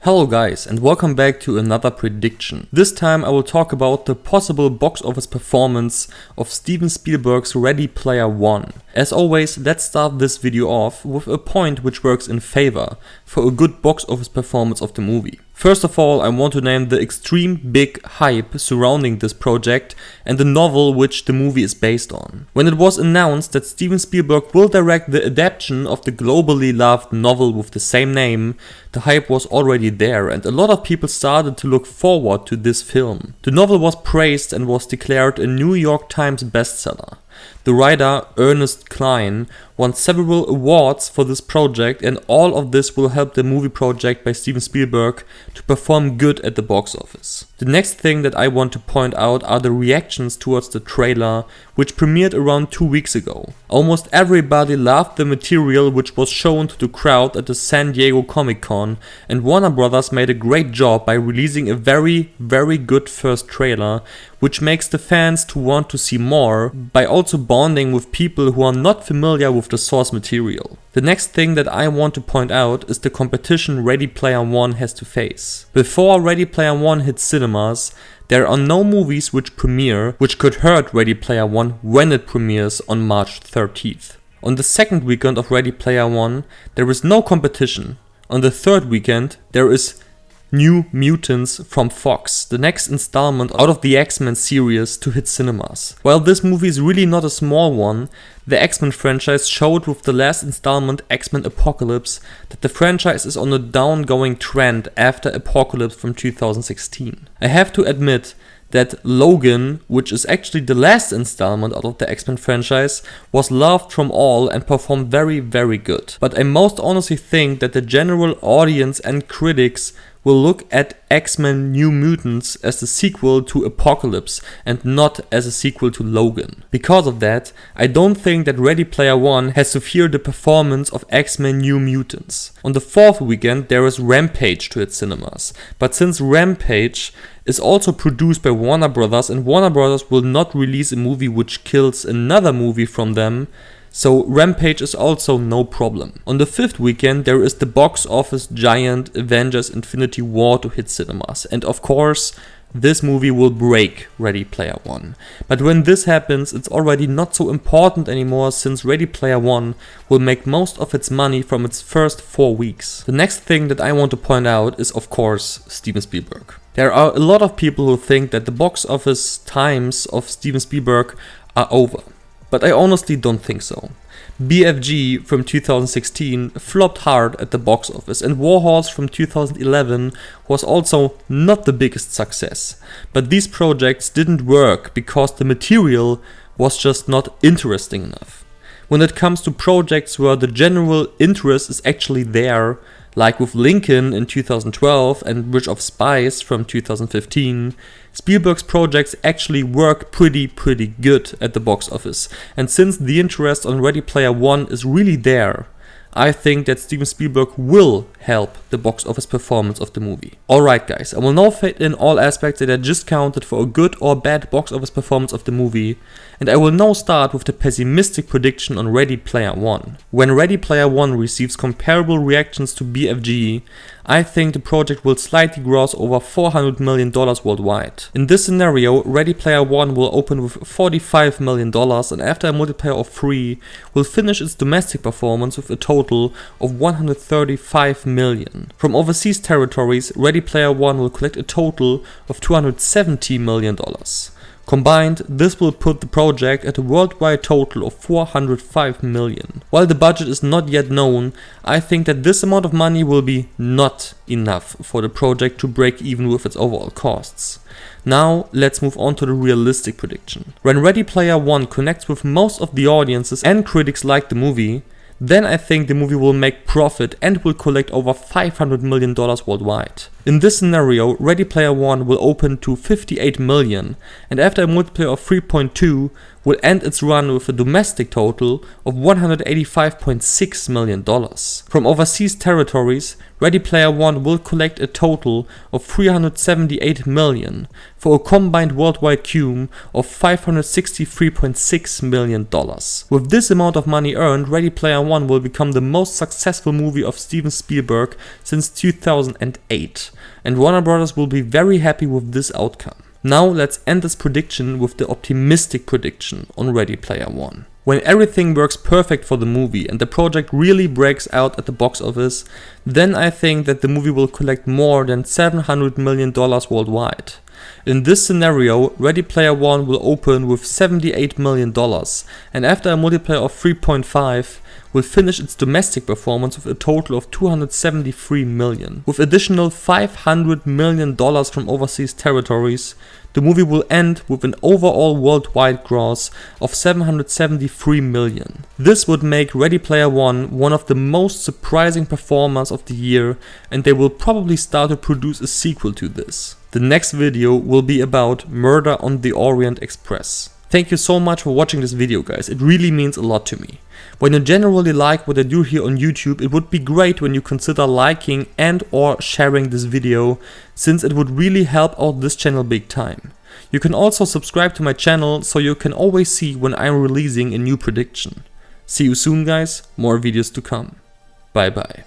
Hello guys, and welcome back to another prediction. This time I will talk about the possible box office performance of Steven Spielberg's Ready Player One. As always, let's start this video off with a point which works in favor for a good box office performance of the movie. First of all, I want to name the extreme big hype surrounding this project and the novel which the movie is based on. When it was announced that Steven Spielberg will direct the adaptation of the globally loved novel with the same name, the hype was already there and a lot of people started to look forward to this film. The novel was praised and was declared a New York Times bestseller. The writer, Ernest Cline, won several awards for this project, and all of this will help the movie project by Steven Spielberg to perform good at the box office. The next thing that I want to point out are the reactions towards the trailer, which premiered around 2 weeks ago. Almost everybody loved the material which was shown to the crowd at the San Diego Comic-Con, and Warner Brothers made a great job by releasing a very good first trailer, which makes the fans to want to see more, by also bonding with people who are not familiar with the source material. The next thing that I want to point out is the competition Ready Player One has to face. Before Ready Player One hits cinemas, there are no movies which premiere which could hurt Ready Player One when it premieres on March 13th. On the second weekend of Ready Player One, there is no competition. On the third weekend, there is New Mutants from Fox, the next installment out of the X-Men series to hit cinemas. While this movie is really not a small one, the X-Men franchise showed with the last installment, X-Men Apocalypse, that the franchise is on a downgoing trend after Apocalypse from 2016. I have to admit that Logan, which is actually the last installment out of the X-Men franchise, was loved from all and performed very good. But I most honestly think that the general audience and critics will look at X-Men New Mutants as the sequel to Apocalypse and not as a sequel to Logan. Because of that, I don't think that Ready Player One has to fear the performance of X-Men New Mutants. On the fourth weekend there is Rampage to hit cinemas, but since Rampage is also produced by Warner Brothers and Warner Brothers will not release a movie which kills another movie from them, so Rampage is also no problem. On the fifth weekend there is the box office giant Avengers Infinity War to hit cinemas, and of course this movie will break Ready Player One. But when this happens, it's already not so important anymore, since Ready Player One will make most of its money from its first 4 weeks. The next thing that I want to point out is of course Steven Spielberg. There are a lot of people who think that the box office times of Steven Spielberg are over. But I honestly don't think so. BFG from 2016 flopped hard at the box office, and Warhorse from 2011 was also not the biggest success. But these projects didn't work because the material was just not interesting enough. When it comes to projects where the general interest is actually there, like with Lincoln in 2012 and Bridge of Spies from 2015, Spielberg's projects actually work pretty good at the box office. And since the interest on Ready Player One is really there, I think that Steven Spielberg will help the box office performance of the movie. Alright guys, I will now fit in all aspects that I just counted for a good or bad box office performance of the movie, and I will now start with the pessimistic prediction on Ready Player One. When Ready Player One receives comparable reactions to BFG, I think the project will slightly gross over $400 million worldwide. In this scenario, Ready Player One will open with $45 million and after a multiplier of 3 will finish its domestic performance with a total of $135 million. From overseas territories, Ready Player One will collect a total of $270 million. Combined, this will put the project at a worldwide total of $405 million. While the budget is not yet known, I think that this amount of money will be not enough for the project to break even with its overall costs. Now let's move on to the realistic prediction. When Ready Player One connects with most of the audiences and critics like the movie, then I think the movie will make profit and will collect over $500 million worldwide. In this scenario, Ready Player One will open to $58 million and after a multiplier of 3.2 will end its run with a domestic total of $185.6 million. From overseas territories, Ready Player One will collect a total of $378 million for a combined worldwide cum of $563.6 million. With this amount of money earned, Ready Player One will become the most successful movie of Steven Spielberg since 2008, and Warner Bros. Will be very happy with this outcome. Now let's end this prediction with the optimistic prediction on Ready Player One. When everything works perfect for the movie and the project really breaks out at the box office, then I think that the movie will collect more than $700 million worldwide. In this scenario, Ready Player One will open with $78 million, and after a multiplier of 3.5, will finish its domestic performance with a total of $273 million. With additional $500 million from overseas territories, the movie will end with an overall worldwide gross of $773 million. This would make Ready Player One one of the most surprising performers of the year, and they will probably start to produce a sequel to this. The next video will be about Murder on the Orient Express. Thank you so much for watching this video, guys, it really means a lot to me. When you generally like what I do here on YouTube, it would be great when you consider liking and or sharing this video, since it would really help out this channel big time. You can also subscribe to my channel so you can always see when I'm releasing a new prediction. See you soon, guys, more videos to come. Bye bye.